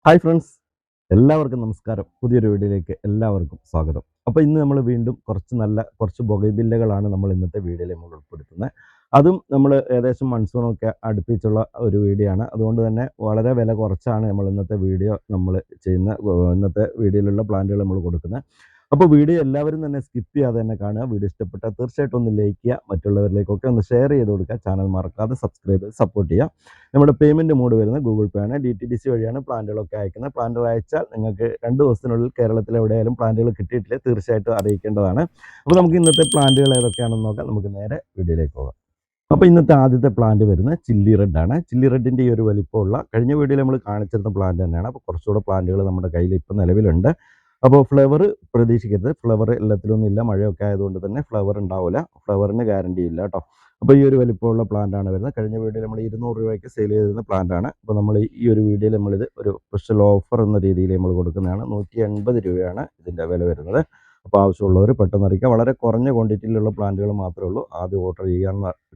Hi friends, എല്ലാവർക്കും നമസ്കാരം. പുതിയൊരു വീഡിയോയിലേക്ക് എല്ലാവർക്കും സ്വാഗതം. അപ്പോൾ ഇന്ന് നമ്മൾ വീണ്ടും കുറച്ച് ബൊഗൈൻവില്ലകളാണ് നമ്മൾ ഇന്നത്തെ വീഡിയോയിൽ നമ്മൾ ഉൾപ്പെടുത്തുന്നത്. അതും നമ്മൾ ഏകദേശം മൺസൂണൊക്കെ അടുപ്പിച്ചുള്ള ഒരു വീഡിയോ ആണ്. അതുകൊണ്ട് തന്നെ വളരെ വില കുറച്ചാണ് ഇന്നത്തെ വീഡിയോ ഇന്നത്തെ വീഡിയോയിലുള്ള പ്ലാന്റുകൾ നമ്മൾ കൊടുക്കുന്നത്. അപ്പോൾ വീഡിയോ എല്ലാവരും തന്നെ സ്കിപ്പ് ചെയ്യാതെ തന്നെ കാണുക. വീഡിയോ ഇഷ്ടപ്പെട്ടാൽ തീർച്ചയായിട്ടും ഒന്ന് ലൈക്ക് ചെയ്യുക, മറ്റുള്ളവരിലേക്കൊക്കെ ഒന്ന് ഷെയർ ചെയ്ത് കൊടുക്കുക. ചാനൽ മറക്കാതെ സബ്സ്ക്രൈബ് ചെയ്ത് സപ്പോർട്ട് ചെയ്യുക. നമ്മുടെ പേയ്മെൻറ്റ് മോഡ് വരുന്നത് ഗൂഗിൾ പേ ആണ്. DTDC വഴിയാണ് പ്ലാന്റുകളൊക്കെ അയക്കുന്നത്. പ്ലാന്റുകൾ അയച്ചാൽ നിങ്ങൾക്ക് 2 ദിവസത്തിനുള്ളിൽ കേരളത്തിൽ എവിടെയായാലും പ്ലാന്റുകൾ കിട്ടിയിട്ടില്ലേ തീർച്ചയായിട്ടും അറിയിക്കേണ്ടതാണ്. അപ്പോൾ നമുക്ക് ഇന്നത്തെ പ്ലാന്റുകൾ ഏതൊക്കെയാണെന്ന് നോക്കാം. നമുക്ക് നേരെ വീഡിയോയിലേക്ക് പോകാം. അപ്പോൾ ഇന്നത്തെ ആദ്യത്തെ പ്ലാന്റ് വരുന്നത് ചില്ലി റെഡ് ആണ്. ചില്ലി റെഡിൻ്റെ ഈ ഒരു വലിപ്പമുള്ള കഴിഞ്ഞ വീഡിയോയിൽ നമ്മൾ കാണിച്ചിരുന്ന പ്ലാന്റ് തന്നെയാണ്. അപ്പോൾ കുറച്ചുകൂടെ പ്ലാന്റുകൾ നമ്മുടെ കയ്യിൽ ഇപ്പോൾ നിലവിലുണ്ട്. അപ്പോൾ ഫ്ലവർ പ്രതീക്ഷിക്കരുത്. ഫ്ലവർ എല്ലാത്തിലൊന്നും ഇല്ല. മഴയൊക്കെ ആയതുകൊണ്ട് തന്നെ ഫ്ലവർ ഉണ്ടാവില്ല. ഫ്ലവറിന് ഗ്യാരണ്ടി ഇല്ല കേട്ടോ. അപ്പോൾ ഈ ഒരു വലിപ്പമുള്ള പ്ലാന്റ് ആണ് വരുന്നത്. കഴിഞ്ഞ വീഡിയോയിൽ നമ്മൾ 200 രൂപയ്ക്ക് സെയിൽ ചെയ്തിരുന്ന പ്ലാന്റ് ആണ്. അപ്പോൾ നമ്മൾ ഈ ഒരു വീഡിയോയിൽ നമ്മളിത് ഒരു സ്പെഷ്യൽ ഓഫർ എന്ന രീതിയിൽ നമ്മൾ കൊടുക്കുന്നതാണ്. 180 രൂപയാണ് ഇതിൻ്റെ വില വരുന്നത്. അപ്പോൾ ആവശ്യമുള്ളവർ പെട്ടെന്ന് അറിയിക്കുക. വളരെ കുറഞ്ഞ ക്വാണ്ടിറ്റിയിലുള്ള പ്ലാന്റുകൾ മാത്രമേ ഉള്ളൂ. ആദ്യം ഓർഡർ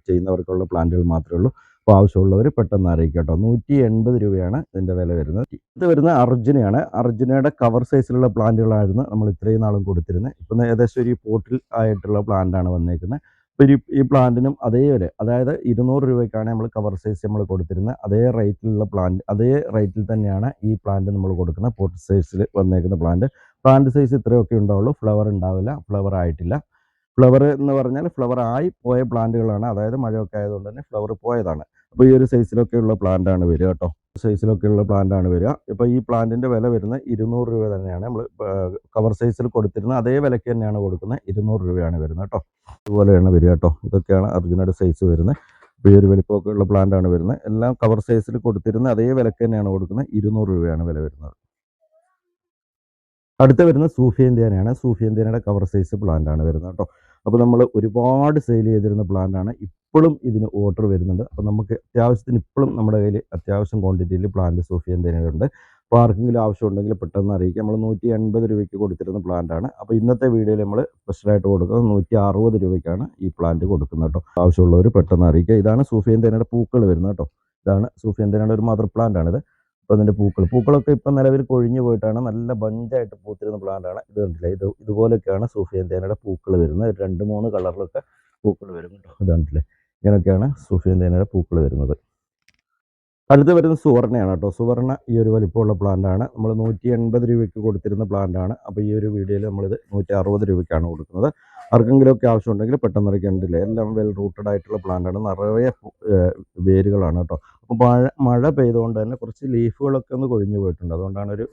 ചെയ്യുന്നവർക്കുള്ള പ്ലാന്റുകൾ മാത്രമേ ഉള്ളൂ. അപ്പോൾ ആവശ്യമുള്ളവർ പെട്ടെന്ന് അറിയിക്കുക കേട്ടോ. 180 രൂപയാണ് ഇതിൻ്റെ വില വരുന്നത്. ഇത് വരുന്ന അർജുനയാണ്. അർജുനയുടെ കവർ സൈസിലുള്ള പ്ലാന്റുകളായിരുന്നു നമ്മൾ ഇത്രയും നാളും കൊടുത്തിരുന്നത്. ഇപ്പം ഏകദേശം ഒരു പോട്ടിൽ ആയിട്ടുള്ള പ്ലാന്റാണ് വന്നേക്കുന്നത്. അപ്പോൾ ഈ പ്ലാന്റിനും അതേ വില, അതായത് 200 രൂപയ്ക്കാണ് നമ്മൾ കവർ സൈസ് നമ്മൾ കൊടുത്തിരുന്നത്. അതേ റേറ്റിലുള്ള പ്ലാന്റ്, അതേ റേറ്റിൽ തന്നെയാണ് ഈ പ്ലാന്റ് നമ്മൾ കൊടുക്കുന്നത്. പോട്ട് സൈസിൽ വന്നേക്കുന്ന പ്ലാന്റ് സൈസ് ഇത്രയൊക്കെ ഉണ്ടാവുള്ളൂ. ഫ്ലവർ ഉണ്ടാവില്ല. ഫ്ലവർ ആയിട്ടില്ല. ഫ്ലവർ എന്ന് പറഞ്ഞാൽ ഫ്ലവർ ആയി പോയ പ്ലാന്റുകളാണ്. അതായത് മഴയൊക്കെ ആയതുകൊണ്ട് തന്നെ ഫ്ലവർ പോയതാണ്. അപ്പോൾ ഈ ഒരു സൈസിലൊക്കെയുള്ള പ്ലാന്റാണ് വരിക കേട്ടോ. സൈസിലൊക്കെയുള്ള പ്ലാന്റാണ് വരിക. ഇപ്പോൾ ഈ പ്ലാന്റിൻ്റെ വില വരുന്നത് 200 രൂപ തന്നെയാണ്. നമ്മൾ കവർ സൈസിൽ കൊടുത്തിരുന്നത് അതേ വിലയ്ക്ക് തന്നെയാണ് കൊടുക്കുന്നത്. 200 രൂപയാണ് വരുന്നത് കേട്ടോ. ഇതുപോലെയാണ് വരിക കേട്ടോ. ഇതൊക്കെയാണ് അർജുനയുടെ സൈസ് വരുന്നത്. ഇപ്പോൾ ഈ ഒരു വലിപ്പമൊക്കെ ഉള്ള പ്ലാന്റാണ് വരുന്നത്. എല്ലാം കവർ സൈസിൽ കൊടുത്തിരുന്ന അതേ വിലയ്ക്ക് തന്നെയാണ് കൊടുക്കുന്നത്. 200 രൂപയാണ് വില വരുന്നത്. അടുത്ത വരുന്നത് സൂഫിയന്ത്യാനയാണ്. സൂഫിയന്ത്യാനയുടെ കവർ സൈസ് പ്ലാന്റാണ് വരുന്നത് കേട്ടോ. അപ്പോൾ നമ്മൾ ഒരുപാട് സെയിൽ ചെയ്തിരുന്ന പ്ലാന്റാണ്. ഇപ്പോഴും ഇതിന് ഓർഡർ വരുന്നുണ്ട്. അപ്പോൾ നമുക്ക് അത്യാവശ്യത്തിന് ഇപ്പോഴും നമ്മുടെ കയ്യിൽ അത്യാവശ്യം ക്വാണ്ടിറ്റിയിൽ പ്ലാന്റ് സൂഫിയന്ത്യാനയുണ്ട്. അപ്പോൾ ആർക്കെങ്കിലും ആവശ്യമുണ്ടെങ്കിൽ പെട്ടെന്ന് അറിയിക്കാം. നമ്മൾ 180 രൂപയ്ക്ക് കൊടുത്തിരുന്ന പ്ലാന്റാണ്. അപ്പോൾ ഇന്നത്തെ വീഡിയോയിൽ നമ്മൾ സ്പെഷ്യലായിട്ട് കൊടുക്കുന്നത് 160 രൂപയ്ക്കാണ് ഈ പ്ലാന്റ് കൊടുക്കുന്നത് കേട്ടോ. ആവശ്യമുള്ളവർ പെട്ടെന്ന് അറിയിക്കുക. ഇതാണ് സൂഫിയന്ത്യാനയുടെ പൂക്കൾ വരുന്നത് കേട്ടോ. ഇതാണ് സൂഫിയന്ത്യാനയുടെ ഒരു മദർ പ്ലാന്റാണിത്. അപ്പോൾ അതിൻ്റെ പൂക്കളൊക്കെ ഇപ്പം നിലവിൽ കൊഴിഞ്ഞു പോയിട്ടാണ്. നല്ല ബഞ്ചായിട്ട് പൂത്തിരുന്ന പ്ലാന്റാണ്. ഇത് കണ്ടില്ലേ, ഇതുപോലെയൊക്കെയാണ് സൂഫിയന്ത്യാനയുടെ പൂക്കൾ വരുന്നത്. 2-3 കളറിലൊക്കെ പൂക്കൾ വരും കേട്ടോ. ഇത് കണ്ടില്ലേ, ഇങ്ങനെയൊക്കെയാണ് സൂഫിയന്ത്യാനയുടെ പൂക്കൾ വരുന്നത്. അടുത്ത് വരുന്നത് സുവർണയാണ് കേട്ടോ. സുവർണ ഈ ഒരു വലിപ്പമുള്ള പ്ലാന്റാണ്. നമ്മൾ 180 രൂപയ്ക്ക് കൊടുത്തിരുന്ന പ്ലാന്റാണ്. അപ്പോൾ ഈ ഒരു വീഡിയോയിൽ നമ്മളിത് 160 രൂപയ്ക്കാണ് കൊടുക്കുന്നത്. ആർക്കെങ്കിലുമൊക്കെ ആവശ്യമുണ്ടെങ്കിൽ പെട്ടെന്ന് അറിയിക്കേണ്ടില്ലേ. എല്ലാം വെൽ റൂട്ടഡ് ആയിട്ടുള്ള പ്ലാന്റാണ്. നിറയെ വേരുകളാണ് കേട്ടോ. അപ്പോൾ മഴ പെയ്തുകൊണ്ട് തന്നെ കുറച്ച് ലീഫുകളൊക്കെ ഒന്ന് കൊഴിഞ്ഞു പോയിട്ടുണ്ട്. അതുകൊണ്ടാണ്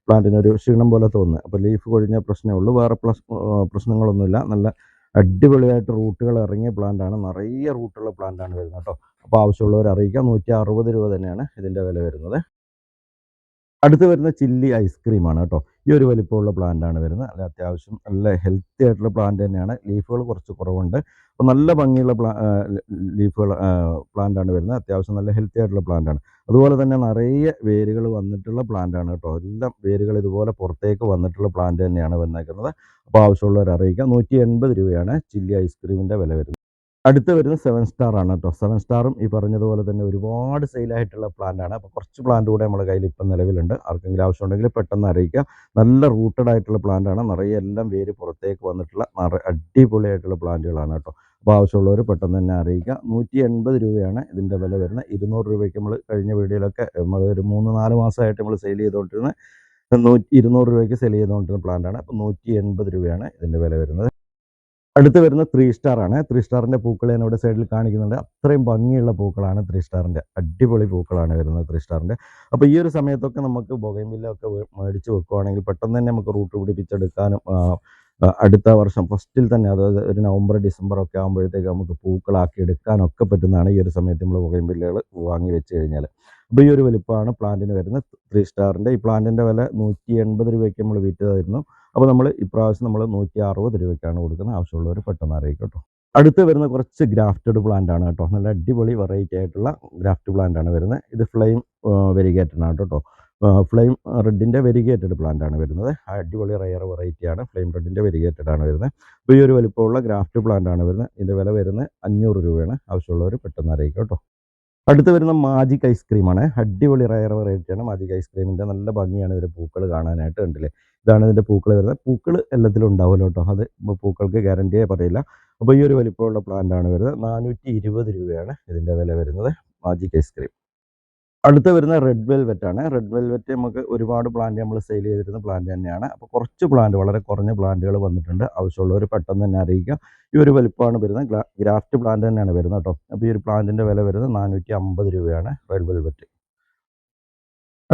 പ്ലാന്റിനൊരു ക്ഷീണം പോലെ തോന്നുന്നത്. അപ്പോൾ ലീഫ് കൊഴിഞ്ഞ പ്രശ്നമേ ഉള്ളൂ. വേറെ പ്രശ്നങ്ങളൊന്നുമില്ല. നല്ല അടിപൊളിയായിട്ട് റൂട്ടുകൾ ഇറങ്ങിയ പ്ലാന്റാണ്. നിറയെ റൂട്ടുള്ള പ്ലാന്റാണ് വരുന്നത് കേട്ടോ. അപ്പോൾ ആവശ്യമുള്ളവർ അറിയിക്കാം. 160 രൂപ തന്നെയാണ് ഇതിൻ്റെ വില വരുന്നത്. അടുത്ത് വരുന്ന ചില്ലി ഐസ്ക്രീമാണ് കേട്ടോ. ഈ ഒരു വലിപ്പമുള്ള പ്ലാന്റാണ് വരുന്നത്. നല്ല അത്യാവശ്യം നല്ല ഹെൽത്തി ആയിട്ടുള്ള പ്ലാന്റ് തന്നെയാണ്. ലീഫുകൾ കുറച്ച് കുറവുണ്ട്. അപ്പോൾ നല്ല ഭംഗിയുള്ള പ്ലാന്റാണ് വരുന്നത്. അത്യാവശ്യം നല്ല ഹെൽത്തി ആയിട്ടുള്ള പ്ലാന്റാണ്. അതുപോലെ തന്നെ നിറയെ വേരുകൾ വന്നിട്ടുള്ള പ്ലാന്റാണ് കേട്ടോ. എല്ലാം വേരുകൾ ഇതുപോലെ പുറത്തേക്ക് വന്നിട്ടുള്ള പ്ലാന്റ് തന്നെയാണ് വന്നേക്കുന്നത്. അപ്പോൾ ആവശ്യമുള്ളവർ അറിയിക്കാം. 180 രൂപയാണ് ചില്ലി ഐസ്ക്രീമിൻ്റെ വില വരുന്നത്. അടുത്ത് വരുന്നത് 7 സ്റ്റാർ ആണ് കേട്ടോ. 7 സ്റ്റാറും ഈ പറഞ്ഞതുപോലെ തന്നെ ഒരുപാട് സെയിലായിട്ടുള്ള പ്ലാന്റാണ്. അപ്പോൾ കുറച്ച് പ്ലാന്റ് കൂടെ നമ്മുടെ കയ്യിൽ ഇപ്പം നിലവിലുണ്ട്. ആർക്കെങ്കിലും ആവശ്യമുണ്ടെങ്കിൽ പെട്ടെന്ന് അറിയിക്കാം. നല്ല റൂട്ടഡ് ആയിട്ടുള്ള പ്ലാന്റാണ്. നിറയെ എല്ലാം വേര് പുറത്തേക്ക് വന്നിട്ടുള്ള അടിപൊളിയായിട്ടുള്ള പ്ലാന്റുകളാണ് കേട്ടോ. അപ്പോൾ ആവശ്യമുള്ളവർ പെട്ടെന്ന് തന്നെ അറിയിക്കാം. 180 രൂപയാണ് ഇതിൻ്റെ വില വരുന്നത്. 200 രൂപയ്ക്ക് നമ്മൾ കഴിഞ്ഞ വീഡിയോയിലൊക്കെ നമ്മൾ ഒരു 3-4 മാസമായിട്ട് നമ്മൾ സെയിൽ ചെയ്തുകൊണ്ടിരുന്നത് 200 രൂപയ്ക്ക് സെയിൽ ചെയ്തുകൊണ്ടിരുന്ന പ്ലാന്റാണ്. അപ്പോൾ 180 രൂപയാണ് ഇതിൻ്റെ വില വരുന്നത്. അടുത്ത് വരുന്നത് 3 സ്റ്റാർ ആണ്. 3 സ്റ്റാറിൻ്റെ പൂക്കൾ ഞാൻ ഇവിടെ സൈഡിൽ കാണിക്കുന്നുണ്ട്. അത്രയും ഭംഗിയുള്ള പൂക്കളാണ് 3 സ്റ്റാറിൻ്റെ. അടിപൊളി പൂക്കളാണ് വരുന്നത് 3 സ്റ്റാറിൻ്റെ. അപ്പോൾ ഈ ഒരു സമയത്തൊക്കെ നമുക്ക് ബൊഗൈൻവില്ലയൊക്കെ മേടിച്ച് വെക്കുകയാണെങ്കിൽ പെട്ടെന്ന് തന്നെ നമുക്ക് റൂട്ട് പിടിപ്പിച്ചെടുക്കാനും അടുത്ത വർഷം ഫസ്റ്റിൽ തന്നെ, അതായത് ഒരു നവംബർ ഡിസംബർ ഒക്കെ ആകുമ്പോഴത്തേക്ക് നമുക്ക് പൂക്കളാക്കി എടുക്കാനൊക്കെ പറ്റുന്നതാണ് ഈ ഒരു സമയത്ത് നമ്മൾ ബൊഗൈൻവില്ലകൾ വാങ്ങി വെച്ച് കഴിഞ്ഞാൽ. അപ്പോൾ ഈ ഒരു വലിപ്പമാണ് പ്ലാന്റിന് വരുന്നത് 3 സ്റ്റാറിൻ്റെ. ഈ പ്ലാന്റിൻ്റെ വില 180 രൂപയ്ക്ക് നമ്മൾ വിറ്റതായിരുന്നു. അപ്പോൾ നമ്മൾ ഇപ്രാവശ്യം 160 രൂപയ്ക്കാണ് കൊടുക്കുന്നത്. ആവശ്യമുള്ളവർ പെട്ടെന്ന് അറിയിക്കും കേട്ടോ. അടുത്ത് വരുന്ന കുറച്ച് ഗ്രാഫ്റ്റഡ് പ്ലാന്റ് ആണ് കേട്ടോ. നല്ല അടിപൊളി വെറൈറ്റി ആയിട്ടുള്ള ഗ്രാഫ്റ്റ് പ്ലാന്റ് ആണ് വരുന്നത്. ഇത് ഫ്ലെയിം വെരിഗേറ്റഡ് ആണ് കേട്ടോ. ഫ്ലെയിം റെഡിൻ്റെ വെരിഗേറ്റഡ് പ്ലാന്റ് ആണ് വരുന്നത്. അടിപൊളി റയർ വെറൈറ്റിയാണ്. ഫ്ലെയിം റെഡിൻ്റെ വെരിഗേറ്റഡ് ആണ് വരുന്നത്. അപ്പോൾ ഈ ഒരു വലിപ്പമുള്ള ഗ്രാഫ്റ്റ് പ്ലാന്റ് ആണ് വരുന്നത്. ഇതിൻ്റെ വില വരുന്നത് 500 രൂപയാണ്. ആവശ്യമുള്ളവർ പെട്ടെന്ന് അറിയിക്കും കേട്ടോ. അടുത്ത് വരുന്ന മാജിക് ഐസ്ക്രീമാണ്. അടിപൊളി റയർ വെറൈറ്റിയാണ് മാജിക് ഐസ്ക്രീമിൻ്റെ. നല്ല ഭംഗിയാണ് ഇതിൻ്റെ പൂക്കൾ കാണാനായിട്ട്. കണ്ടില്ലേ, ഇതാണ് ഇതിൻ്റെ പൂക്കൾ വരുന്നത്. പൂക്കൾ എല്ലാത്തിലും ഉണ്ടാവുമല്ലോ കേട്ടോ, അത് പൂക്കൾക്ക് ഗ്യാരണ്ടിയേ പറയില്ല. അപ്പോൾ ഈ ഒരു വലിപ്പമുള്ള പ്ലാന്റാണ് വരുന്നത്. 420 രൂപയാണ് ഇതിൻ്റെ വില വരുന്നത്, മാജിക് ഐസ്ക്രീം. അടുത്ത് വരുന്ന റെഡ് വെൽവെറ്റ് ആണ്. റെഡ് വെൽവെറ്റ് നമുക്ക് ഒരുപാട് പ്ലാന്റ് നമ്മൾ സെയിൽ ചെയ്തിരുന്ന പ്ലാന്റ് തന്നെയാണ്. അപ്പോൾ കുറച്ച് പ്ലാന്റ്, വളരെ കുറഞ്ഞ പ്ലാന്റുകൾ വന്നിട്ടുണ്ട്. ആവശ്യമുള്ളവർ പെട്ടെന്ന് തന്നെ അറിയിക്കുക. ഈ ഒരു വലിപ്പമാണ് വരുന്നത്. ഗ്രാഫ്റ്റ് പ്ലാന്റ് തന്നെയാണ് വരുന്നത് കേട്ടോ. അപ്പോൾ ഈ ഒരു പ്ലാന്റിൻ്റെ വില വരുന്നത് 450 രൂപയാണ് റെഡ് വെൽവെറ്റ്.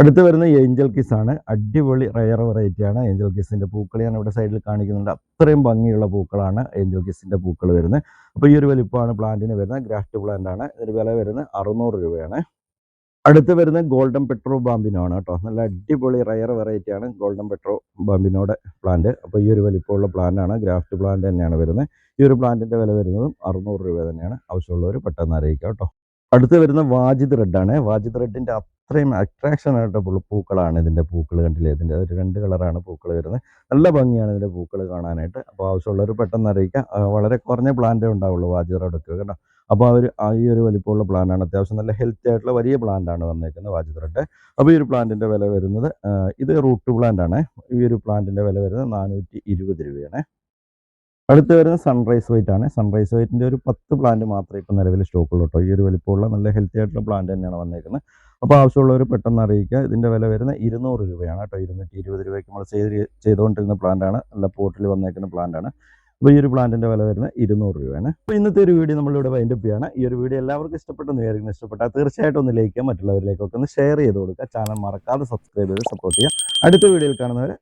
അടുത്ത് വരുന്ന ഏഞ്ചൽ കിസ് ആണ്. അടിപൊളി റയർ വെറൈറ്റിയാണ് ഏഞ്ചൽ കിസിൻ്റെ പൂക്കൾ. ഞാൻ ഇവിടെ സൈഡിൽ കാണിക്കുന്നുണ്ട്. അത്രയും ഭംഗിയുള്ള പൂക്കളാണ് ഏഞ്ചൽ കിസിൻ്റെ പൂക്കൾ വരുന്നത്. അപ്പോൾ ഈ ഒരു വലിപ്പമാണ് പ്ലാന്റിന് വരുന്നത്. ഗ്രാഫ്റ്റ് പ്ലാന്റ് ആണ്. ഇതിന് വില വരുന്നത് 600 രൂപയാണ്. അടുത്ത് വരുന്ന ഗോൾഡൻ പെട്രോ ബാമ്പിനോ ആണ് കേട്ടോ. നല്ല അടിപൊളി റയർ വെറൈറ്റിയാണ് ഗോൾഡൻ പെട്രോ ബാമ്പിനോയുടെ പ്ലാന്റ്. അപ്പോൾ ഈ ഒരു വലിപ്പമുള്ള പ്ലാന്റാണ്, ഗ്രാഫ്റ്റ് പ്ലാന്റ് തന്നെയാണ് വരുന്നത്. ഈ ഒരു പ്ലാന്റിൻ്റെ വില വരുന്നതും 600 രൂപ തന്നെയാണ്. ആവശ്യമുള്ളവർ പെട്ടെന്ന് അറിയിക്കുക കേട്ടോ. അടുത്ത് വരുന്ന വാജിദ് റെഡ് ആണ്. വാജിദ് റെഡിൻ്റെ അത്രയും അട്രാക്ഷൻ ആയിട്ടുള്ള പൂക്കളാണ് ഇതിൻ്റെ പൂക്കൾ. കണ്ടില്ലേ, ഇതിൻ്റെ ഒരു 2 കളറാണ് പൂക്കൾ വരുന്നത്. നല്ല ഭംഗിയാണ് ഇതിൻ്റെ പൂക്കൾ കാണാനായിട്ട്. അപ്പോൾ ആവശ്യമുള്ളവർ പെട്ടെന്ന് അറിയിക്കുക. വളരെ കുറഞ്ഞ പ്ലാന്റേ ഉണ്ടാവുള്ളൂ വാജിദ് റെഡൊക്കെ കേട്ടോ. അപ്പോൾ ഈ ഒരു വലിപ്പമുള്ള പ്ലാന്റാണ്. അത്യാവശ്യം നല്ല ഹെൽത്തി ആയിട്ടുള്ള വലിയ പ്ലാന്റാണ് വന്നേക്കുന്നത് വാജിദ് റെഡ്. അപ്പോൾ ഈ ഒരു പ്ലാന്റിൻ്റെ വില വരുന്നത്, ഇത് റൂട്ട് പ്ലാന്റ് ആണ്. ഈ ഒരു പ്ലാന്റിൻ്റെ വില വരുന്നത് 420 രൂപയാണ്. അടുത്ത് വരുന്നത് സൺറൈസ് വൈറ്റ് ആണ്. സൺറൈസ് വൈറ്റിൻ്റെ ഒരു 10 പ്ലാന്റ് മാത്രമേ ഇപ്പോൾ നിലവിൽ സ്റ്റോക്കുള്ളൂ കേട്ടോ. ഈ ഒരു വലിപ്പമുള്ള നല്ല ഹെൽത്തി ആയിട്ടുള്ള പ്ലാന്റ് തന്നെയാണ് വന്നേക്കുന്നത്. അപ്പോൾ ആവശ്യമുള്ളവർ പെട്ടെന്ന് അറിയിക്കുക. ഇതിൻ്റെ വില വരുന്നത് 200 രൂപയാണ് കേട്ടോ. 220 രൂപയ്ക്ക് നമ്മൾ ചെയ്തുകൊണ്ടിരുന്ന പ്ലാന്റാണ്. നല്ല പോട്ടിൽ വന്നേക്കുന്ന പ്ലാന്റാണ്. അപ്പോൾ ഈ ഒരു പ്ലാന്റിൻ്റെ വില വരുന്നത് 200 രൂപയാണ്. അപ്പോൾ ഇന്നത്തെ ഒരു വീഡിയോ നമ്മളിവിടെ വൈൻഡപ്പ് ചെയ്യാണ്. ഈ ഒരു വീഡിയോ എല്ലാവർക്കും ഇഷ്ടപ്പെട്ടെന്ന് വിചാരിക്കുന്നു. ഇഷ്ടപ്പെട്ടാൽ തീർച്ചയായിട്ടും ഒന്ന് ലൈക്ക് ചെയ്യുക, മറ്റുള്ളവരിലേക്കൊക്കെ ഒന്ന് ഷെയർ ചെയ്ത് കൊടുക്കുക. ചാനൽ മറക്കാതെ സബ്സ്ക്രൈബ് ചെയ്ത് സപ്പോർട്ട് ചെയ്യുക. അടുത്ത വീഡിയോയിൽ കാണുന്നവരെ